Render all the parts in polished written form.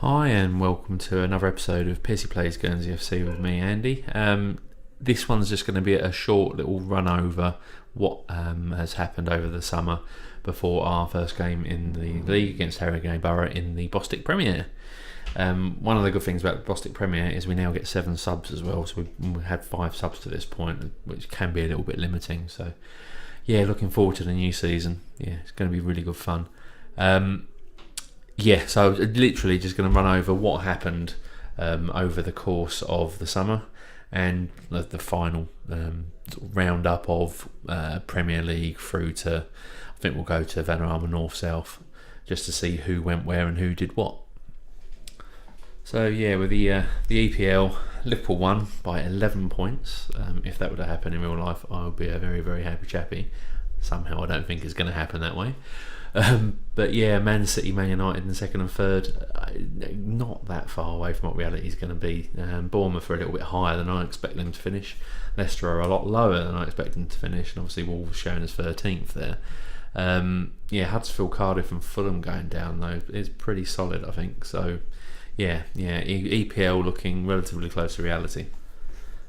Hi and welcome to another episode of Pissy Plays Guernsey FC with me, Andy. This one's just going to be a short little run over what has happened over the summer before our first game in the league against Haringey Borough in the Bostik Premier. One of the good things about the Bostik Premier is we now get 7 subs as well, so we've had 5 subs to this point, which can be a little bit limiting. So yeah, looking forward to the new season. Yeah, it's going to be really good fun. So I was literally just going to run over what happened over the course of the summer and the final sort of roundup of Premier League through to, I think we'll go to Vanarama North South just to see who went where and who did what. So yeah, with the EPL, Liverpool won by 11 points. If that would have happened in real life, I would be a very, very happy chappy. Somehow I don't think it's going to happen that way. But yeah, Man City, Man United in second and third, not that far away from what reality is going to be. Bournemouth are a little bit higher than I expect them to finish. Leicester are a lot lower than I expect them to finish, and obviously Wolves shown as 13th there. Huddersfield, Cardiff and Fulham going down though is pretty solid, I think. So yeah, EPL looking relatively close to reality.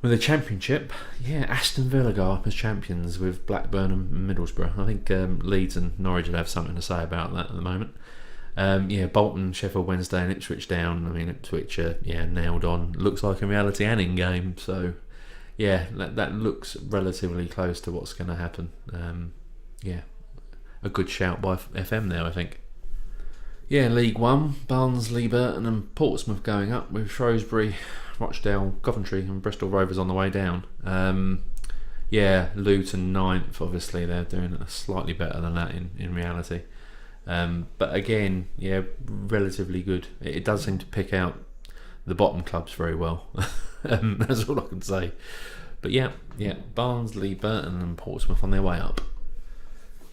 With the Championship, Aston Villa go up as champions with Blackburn and Middlesbrough. I think Leeds and Norwich will have something to say about that at the moment. Bolton, Sheffield Wednesday and Ipswich down. I mean, Ipswich are nailed on. Looks like in reality and in game. So yeah, that looks relatively close to what's going to happen. A good shout by FM there, I think. Yeah, League One, Barnsley, Burton and Portsmouth going up with Shrewsbury, Rochdale, Coventry and Bristol Rovers on the way down. Luton 9th, obviously they're doing slightly better than that in reality. But again, relatively good. It does seem to pick out the bottom clubs very well. That's all I can say. But Barnsley, Burton and Portsmouth on their way up.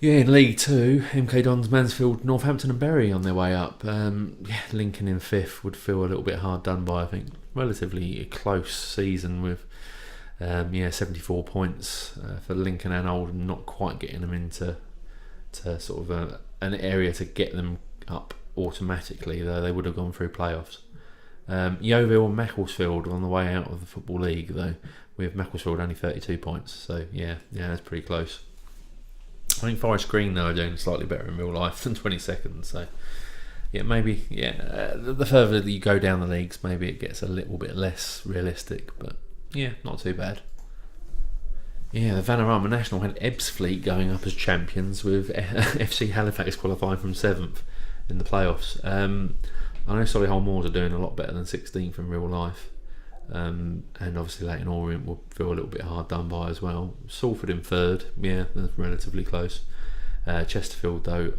Yeah, in League 2, MK Dons, Mansfield, Northampton and Bury on their way up. Lincoln in 5th would feel a little bit hard done by, I think. Relatively close season with 74 points for Lincoln and Oldham, not quite getting them into sort of an area to get them up automatically, though they would have gone through playoffs. Yeovil and Macclesfield on the way out of the Football League, though, with Macclesfield only 32 points. So that's pretty close. I think Forest Green though are doing slightly better in real life than 22nd, so the further that you go down the leagues, maybe it gets a little bit less realistic, but not too bad. The Vanarama National had Ebbsfleet going up as champions with FC Halifax qualifying from 7th in the playoffs. I know Solihull Moors are doing a lot better than 16th in real life. And obviously Leighton Orient will feel a little bit hard done by as well. Salford in 3rd, they're relatively close. Chesterfield though,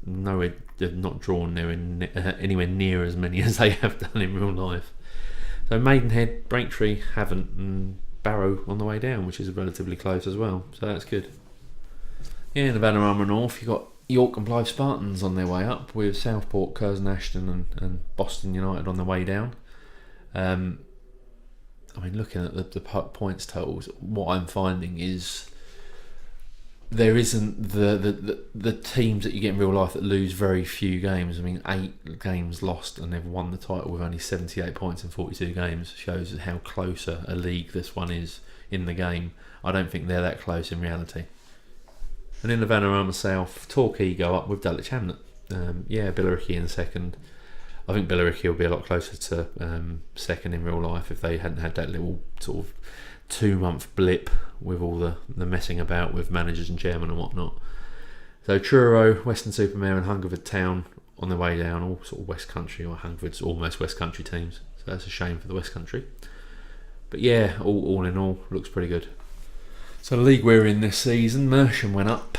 they've not drawn anywhere near as many as they have done in real life. So Maidenhead, Braintree haven't, and Barrow on the way down, which is relatively close as well, so that's good. In the Vanarama North, you've got York and Blythe Spartans on their way up with Southport, Curzon Ashton and Boston United on the way down. Looking at the points totals, what I'm finding is there isn't the teams that you get in real life that lose very few games. 8 games lost and they've won the title with only 78 points in 42 games shows how close a league this one is in the game. I don't think they're that close in reality. And in the Vanarama South, Torquay go up with Dulwich Hamlet. Billericay in 2nd. I think Billericay will be a lot closer to 2nd in real life if they hadn't had that little sort of 2-month blip with all the messing about with managers and chairman and whatnot. So Truro, Weston-super-Mare and Hungerford Town on their way down, all sort of West Country, or Hungerford's almost West Country teams. So that's a shame for the West Country. But all in all, looks pretty good. So the league we're in this season, Mersham went up.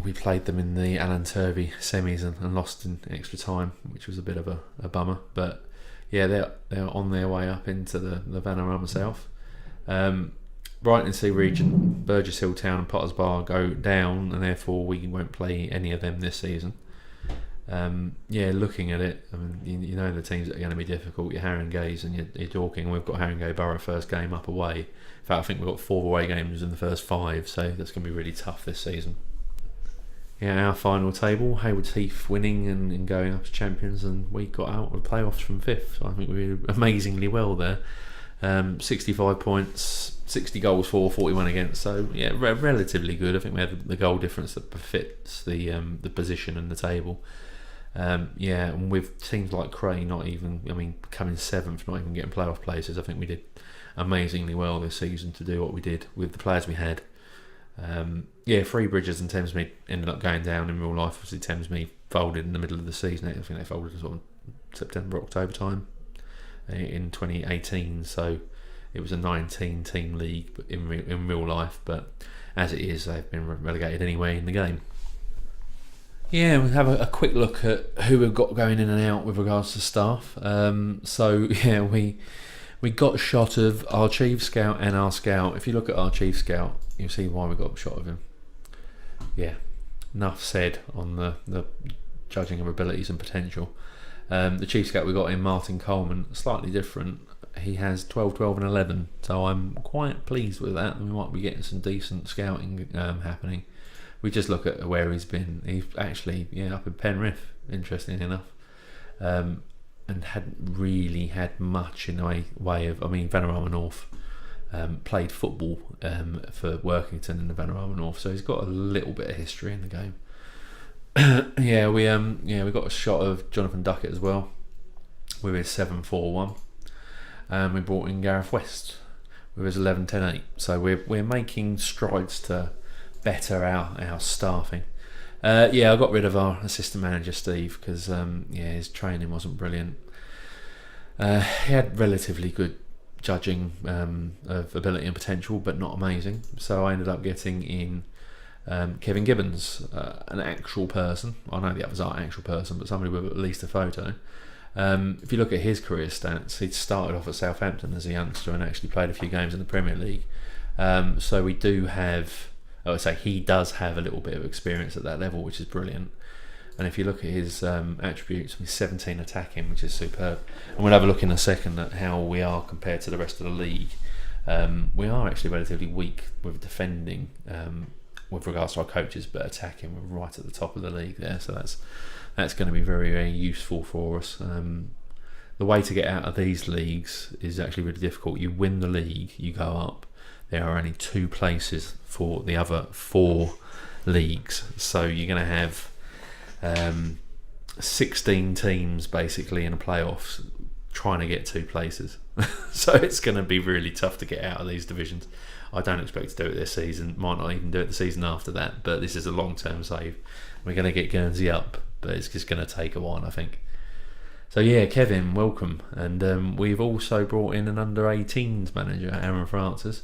We played them in the Alan Turvey semis and lost in extra time, which was a bit of a bummer. But they're on their way up into the Vanarama South. Brighton Sea Region, Burgess Hill Town and Potters Bar go down, and therefore we won't play any of them this season. Looking at it, you know the teams that are going to be difficult. Your Haringays and your Dorking. We've got Haringey Borough first game up away. In fact, I think we've got 4 away games in the first 5, so that's going to be really tough this season. our final table, Hayward Heath winning and going up as champions, and we got out of the playoffs from 5th. So I think we did amazingly well there. 65 points, 60 goals for, 41 against. So yeah, relatively good. I think we had the goal difference that befits the position and the table. And with teams like Cray coming 7th, not even getting playoff places, I think we did amazingly well this season to do what we did with the players we had. Three Bridges and Thamesmead ended up going down in real life. Obviously Thamesmead folded in the middle of the season. I think they folded sort of September, October time in 2018, so it was a 19 team league but in real life, but as it is, they've been relegated anyway in the game. We'll have a quick look at who we've got going in and out with regards to staff. We got a shot of our chief scout and our scout. If you look at our chief scout, you'll see why we got a shot of him. Enough said on the judging of abilities and potential. The chief scout we got in Martin Coleman, slightly different. He has 12, 12 and 11, so I'm quite pleased with that. We might be getting some decent scouting happening. We just look at where he's been. He's actually up in Penrith, interestingly enough, and hadn't really had much in the way of. Vanarama North played football for Workington in the Vanarama North, so he's got a little bit of history in the game. We got a shot of Jonathan Duckett as well with his 7-4-1. We brought in Gareth West with his 11-10-8. So we're making strides to better our staffing. I got rid of our assistant manager Steve because his training wasn't brilliant. He had relatively good judging of ability and potential, but not amazing. So I ended up getting in Kevin Gibbons, an actual person. I know the others aren't actual person, but somebody with at least a photo. If you look at his career stats, he started off at Southampton as a youngster and actually played a few games in the Premier League. So we do have, I would say he does have a little bit of experience at that level, which is brilliant. And if you look at his attributes, he's 17 attacking, which is superb. And we'll have a look in a second at how we are compared to the rest of the league. We are actually relatively weak with defending with regards to our coaches, but attacking, we're right at the top of the league there. So that's going to be very, very useful for us. The way to get out of these leagues is actually really difficult. You win the league, you go up. There are only 2 places for the other 4 leagues. So you're going to have 16 teams basically in the playoffs trying to get 2 places. So it's going to be really tough to get out of these divisions. I don't expect to do it this season, might not even do it the season after that, but this is a long-term save. We're going to get Guernsey up, but it's just going to take a while, I think. So Kevin, welcome. And we've also brought in an under-18s manager, Aaron Francis,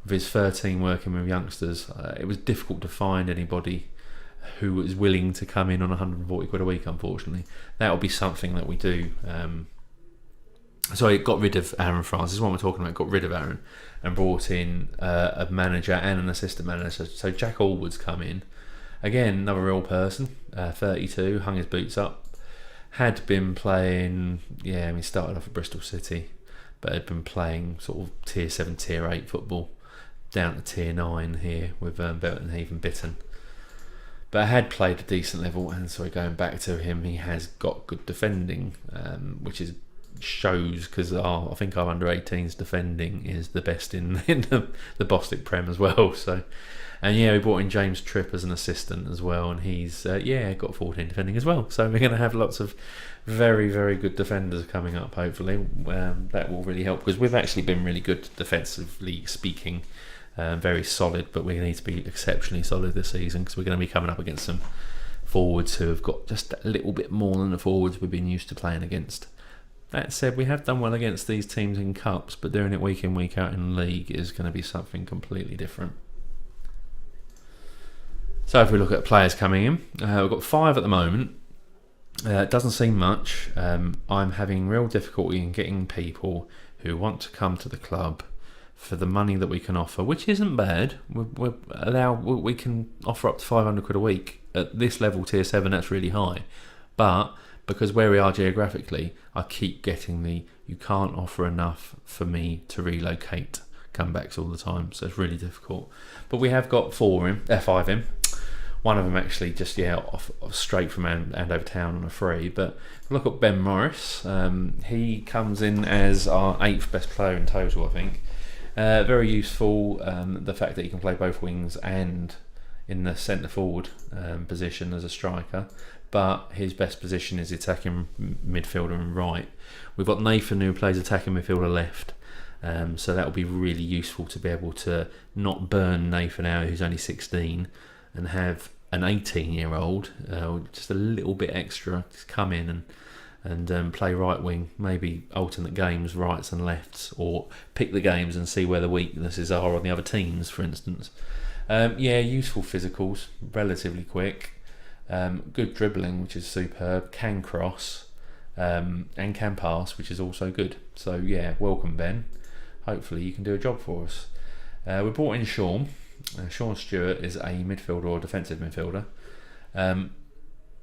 with his 13 working with youngsters. It was difficult to find anybody who was willing to come in on 140 quid a week, unfortunately. That will be something that we do. So it got rid of Aaron Francis, this is what we're talking about, got rid of Aaron and brought in a manager and an assistant manager. So Jack Allwood's come in. Again, another real person, 32, hung his boots up. Had been playing, he started off at Bristol City, but had been playing sort of Tier 7, Tier 8 football, down to Tier 9 here with Belton Heath and Bitton. But I had played a decent level, and so going back to him, he has got good defending, which shows because I think our under-18s defending is the best in the Bostik Prem as well. So, and we brought in James Tripp as an assistant as well, and he's got 14 defending as well. So we're going to have lots of very, very good defenders coming up. Hopefully, that will really help because we've actually been really good defensively speaking. Very solid, but we need to be exceptionally solid this season because we're going to be coming up against some forwards who have got just a little bit more than the forwards we've been used to playing against. That said, we have done well against these teams in cups, but doing it week in, week out in the league is going to be something completely different. So if we look at players coming in, we've got 5 at the moment. It doesn't seem much. I'm having real difficulty in getting people who want to come to the club for the money that we can offer, which isn't bad. We can offer up to 500 quid a week. At this level, Tier 7, that's really high. But because where we are geographically, I keep getting you can't offer enough for me to relocate comebacks all the time, so it's really difficult. But we have got 5 in. One of them actually just off straight from Andover Town on a free. But look at Ben Morris. He comes in as our 8th best player in total, I think. Very useful. The fact that he can play both wings and in the centre forward position as a striker. But his best position is attacking midfielder and right. We've got Nathan who plays attacking midfielder left. So that will be really useful to be able to not burn Nathan out, who's only 16, and have an 18-year-old just a little bit extra to come in and play right wing, maybe alternate games, rights and lefts, or pick the games and see where the weaknesses are on the other teams, for instance. Useful physicals, relatively quick, good dribbling, which is superb, can cross, and can pass, which is also good. So welcome Ben. Hopefully you can do a job for us. We brought in Sean. Sean Stewart is a midfielder or defensive midfielder.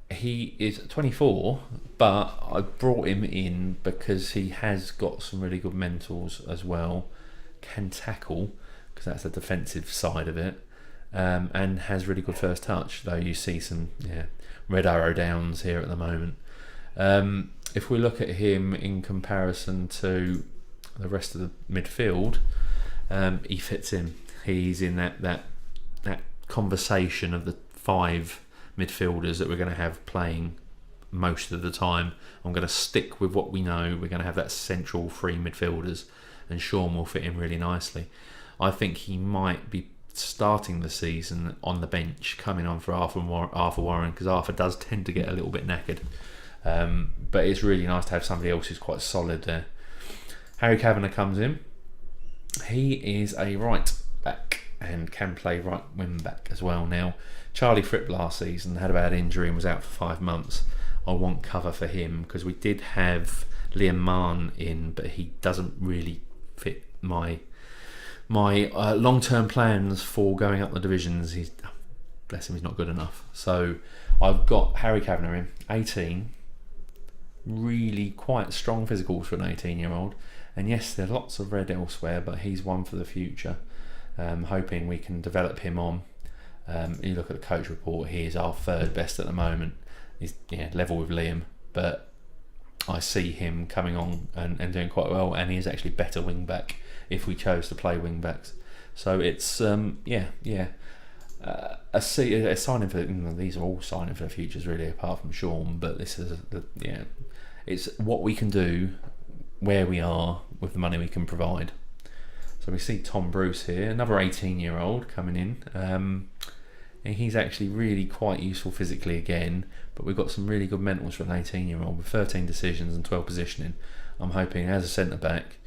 He is 24, but I brought him in because he has got some really good mentals as well, can tackle, because that's the defensive side of it, and has really good first touch, though you see some red arrow downs here at the moment. If we look at him in comparison to the rest of the midfield, he fits in. He's in that conversation of the 5 midfielders that we're going to have playing most of the time. I'm going to stick with what we know. We're going to have that central 3 midfielders, and Sean will fit in really nicely. I think he might be starting the season on the bench, coming on for Arthur Warren, because Arthur does tend to get a little bit knackered. But it's really nice to have somebody else who's quite solid there. Harry Kavanagh comes in. He is a right back and can play right wing back as well. Now, Charlie Fripp last season had a bad injury and was out for 5 months. I want cover for him because we did have Liam Mann in, but he doesn't really fit my long-term plans for going up the divisions. Bless him, he's not good enough. So I've got Harry Kavanagh in, 18, really quite strong physicals for an 18-year-old. And yes, there's lots of red elsewhere, but he's one for the future. Hoping we can develop him on. You look at the coach report, he is our 3rd best at the moment. He's level with Liam, but I see him coming on and doing quite well, and he is actually better wing back if we chose to play wing backs. So it's a signing for these are all signing for the futures really, apart from Sean. But this is it's what we can do where we are with the money we can provide. So we see Tom Bruce here, another 18-year-old coming in. And he's actually really quite useful physically again, but we've got some really good mentals for an 18-year-old with 13 decisions and 12 positioning. I'm hoping as a centre-back,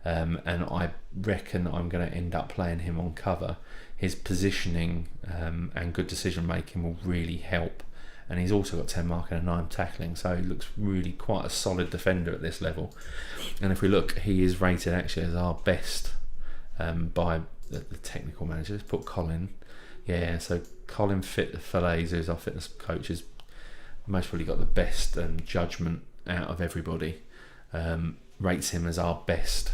and I reckon I'm going to end up playing him on cover. His positioning and good decision-making will really help. And he's also got 10 marking and 9 tackling, so he looks really quite a solid defender at this level. And if we look, he is rated actually as our best by the technical manager. Let's put Colin. So Colin Fillets, who's our fitness coach, has most probably got the best judgment out of everybody. Rates him as our best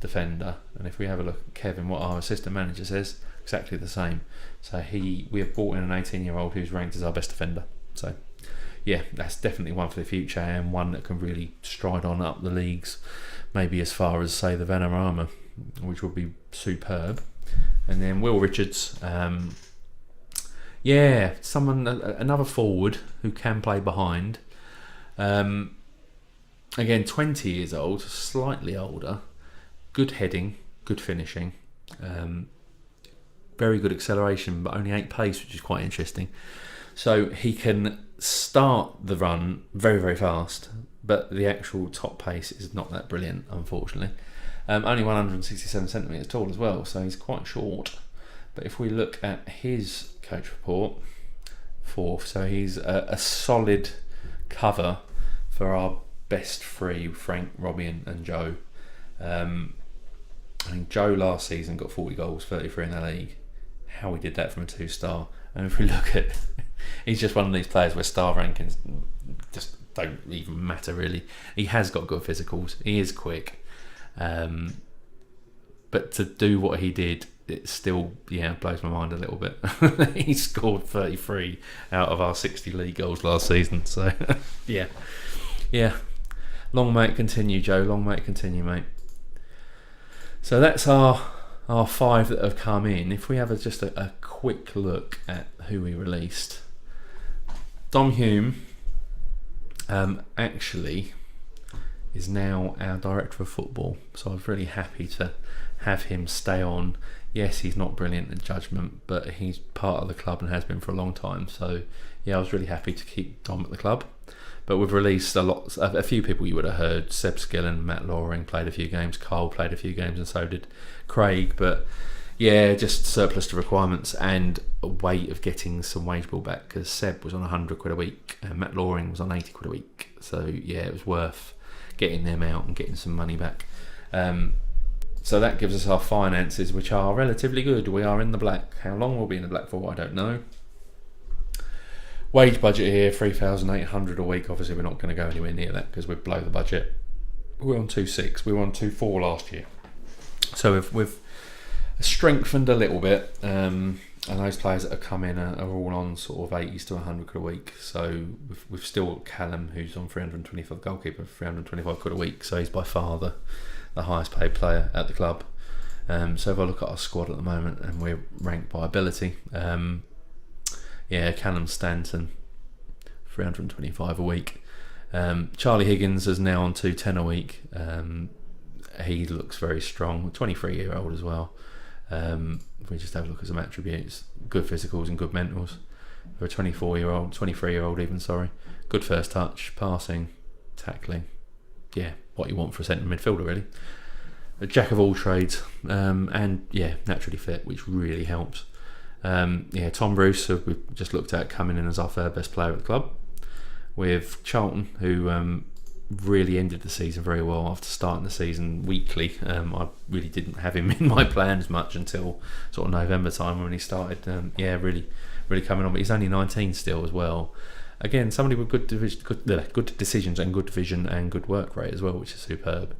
defender. And if we have a look at Kevin, what our assistant manager says, exactly the same. So we have brought in an 18-year-old who's ranked as our best defender. So that's definitely one for the future, and one that can really stride on up the leagues, maybe as far as say the Vanarama, which would be superb. And then Will Richards, another forward who can play behind. Again, 20 years old, slightly older, good heading, good finishing, very good acceleration, but only 8 pace, which is quite interesting. So he can start the run very, very fast, but the actual top pace is not that brilliant, unfortunately. Only 167 centimetres tall as well, so he's quite short. But if we look at his coach report, 4th, so he's a solid cover for our best 3, Frank, Robbie and Joe. I think Joe last season got 40 goals, 33 in the league. How he did that from a 2-star. And if we look at, he's just one of these players where star rankings just don't even matter really. He has got good physicals, he is quick, but to do what he did it still blows my mind a little bit. He scored 33 out of our 60 league goals last season. So yeah. Long may it continue, Joe. Long may it continue, mate. So that's our 5 that have come in. If we have just a quick look at who we released, Dom Hume actually is now our director of football. So I was really happy to have him stay on. Yes, he's not brilliant at judgment, but he's part of the club and has been for a long time. So yeah, I was really happy to keep Dom at the club. But we've released a few people you would have heard. Seb Skillen, Matt Loring played a few games, Carl played a few games, and so did Craig. But yeah, just surplus to requirements and a weight of getting some wage bill back, because Seb was on 100 quid a week and Matt Loring was on 80 quid a week. So yeah, it was worth getting them out and getting some money back. So that gives us our finances, which are relatively good. We are in the black. How long we'll be in the black for, I don't know. Wage budget here, 3,800 a week. Obviously, we're not going to go anywhere near that because we're below the budget. We're on 2.6. We were on 2.4 last year. So we've strengthened a little bit. And those players that have come in are all on sort of 80s to 100 quid a week. So we've still got Callum, who's on 325, goalkeeper, 325 quid a week. So he's by far the highest paid player at the club. So if I look at our squad at the moment, and we're ranked by ability, Callum Stanton, 325 a week. Charlie Higgins is now on 210 a week. He looks very strong, 23-year-old as well. If we just have a look at some attributes, good physicals and good mentals. For a 23-year-old even, good first touch, passing, tackling. Yeah, what you want for a centre midfielder, really. A jack of all trades, and naturally fit, which really helps. Tom Bruce, who we've just looked at, coming in as our third best player at the club, with Charlton, who really ended the season very well after starting the season weekly. I really didn't have him in my plans much until sort of November time when he started. Really coming on, but he's only 19 still as well. Again, somebody with good decisions and good vision and good work rate as well, which is superb.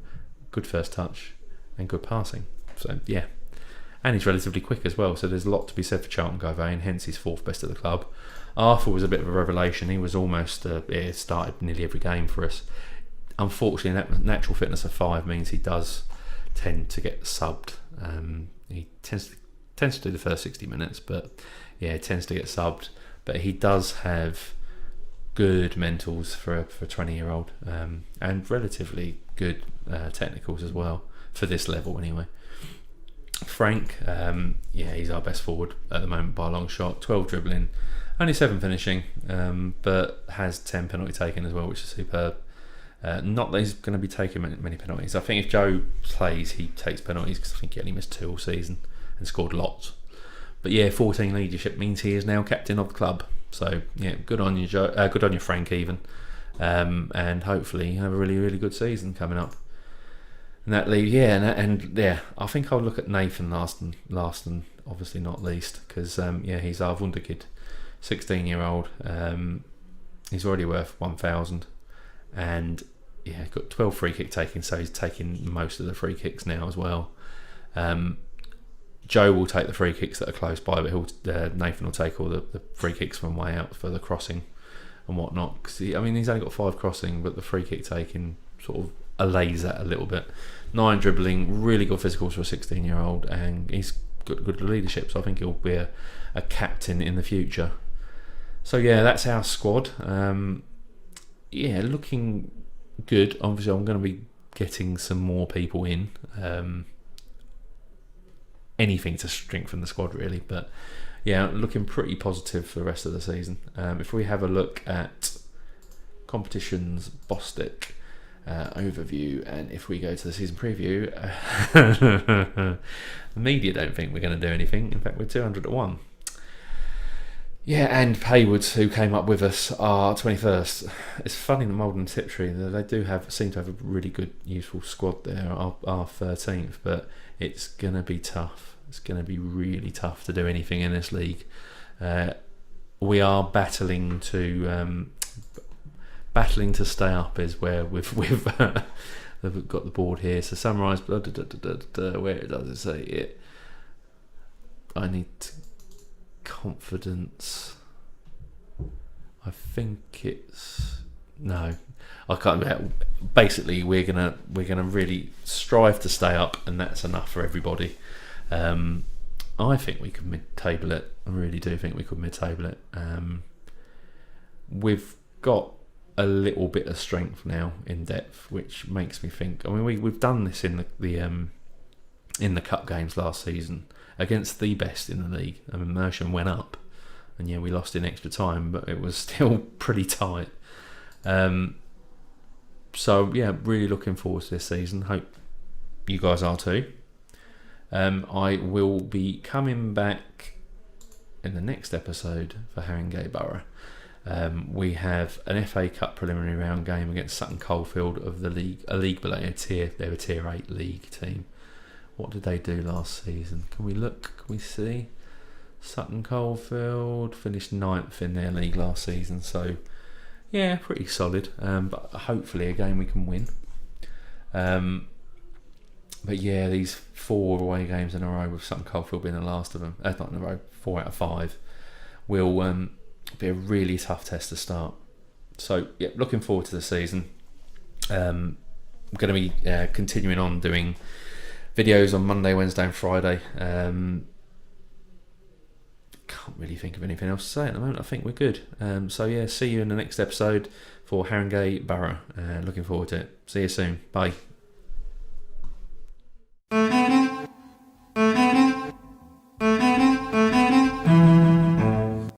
Good first touch and good passing. So yeah. And he's relatively quick as well, so there's a lot to be said for Charlton Gouveia, and hence he's fourth best at the club. Arthur was a bit of a revelation. He was almost started nearly every game for us. Unfortunately, that natural fitness of 5 means he does tend to get subbed. He tends to do the first 60 minutes, but tends to get subbed. But he does have good mentals for a 20-year-old, and relatively good technicals as well for this level anyway. Frank, he's our best forward at the moment by a long shot. 12 dribbling, only 7 finishing, but has 10 penalty taken as well, which is superb. Not that he's going to be taking many penalties. I think if Joe plays, he takes penalties, because I think he only missed 2 all season and scored lots. But 14 leadership means he is now captain of the club. So good on you, Joe. Good on you, Frank, even. And hopefully have a really, really good season coming up. And that leaves, I think I'll look at Nathan last and obviously not least, because he's our wunderkid, 16-year-old. He's already worth 1,000, and got 12 free kick taking, so he's taking most of the free kicks now as well. Joe will take the free kicks that are close by, but Nathan will take all the free kicks from way out for the crossing and whatnot. Cause he's only got 5 crossing, but the free kick taking sort of allays that a little bit. 9 dribbling, really good physicals for a 16-year-old, and he's got good leadership, so I think he'll be a captain in the future. So that's our squad. Looking good. Obviously I'm going to be getting some more people in, anything to strengthen the squad really, but looking pretty positive for the rest of the season. If we have a look at competitions, Bostik overview, and if we go to the season preview, the media don't think we're going to do anything. In fact, we're 200 to 1. And Haywoods, who came up with us, are 21st. It's funny that Malden and Tiptree, they seem to have a really good, useful squad there, are 13th, but it's going to be tough. It's going to be really tough to do anything in this league. We are battling to stay up, is where we've got the board here. So summarise, where does it say it? I need confidence. I think it's no. I can't. Basically, we're gonna really strive to stay up, and that's enough for everybody. I think we could mid-table it. I really do think we could mid-table it. We've got a little bit of strength now in depth, which makes me think. I mean, we've done this in the cup games last season against the best in the league. I mean, Mersham went up, and yeah, we lost in extra time, but it was still pretty tight. So yeah, really looking forward to this season. Hope you guys are too. I will be coming back in the next episode for Haringey Borough. We have an FA Cup preliminary round game against Sutton Coldfield of the league, a league below a tier. They're a tier 8 league team. What did they do last season? Can we look? Can we see? Sutton Coldfield finished 9th in their league last season, so yeah, pretty solid. But hopefully a game we can win. But yeah, these 4 away games in a row with Sutton Coldfield being the last of them, not in a row, 4 out of 5, will be a really tough test to start. So yeah, looking forward to the season. I'm going to be continuing on doing videos on Monday, Wednesday and Friday. Can't really think of anything else to say at the moment. I think we're good. So yeah, see you in the next episode for Haringey Borough. Looking forward to it. See you soon. Bye.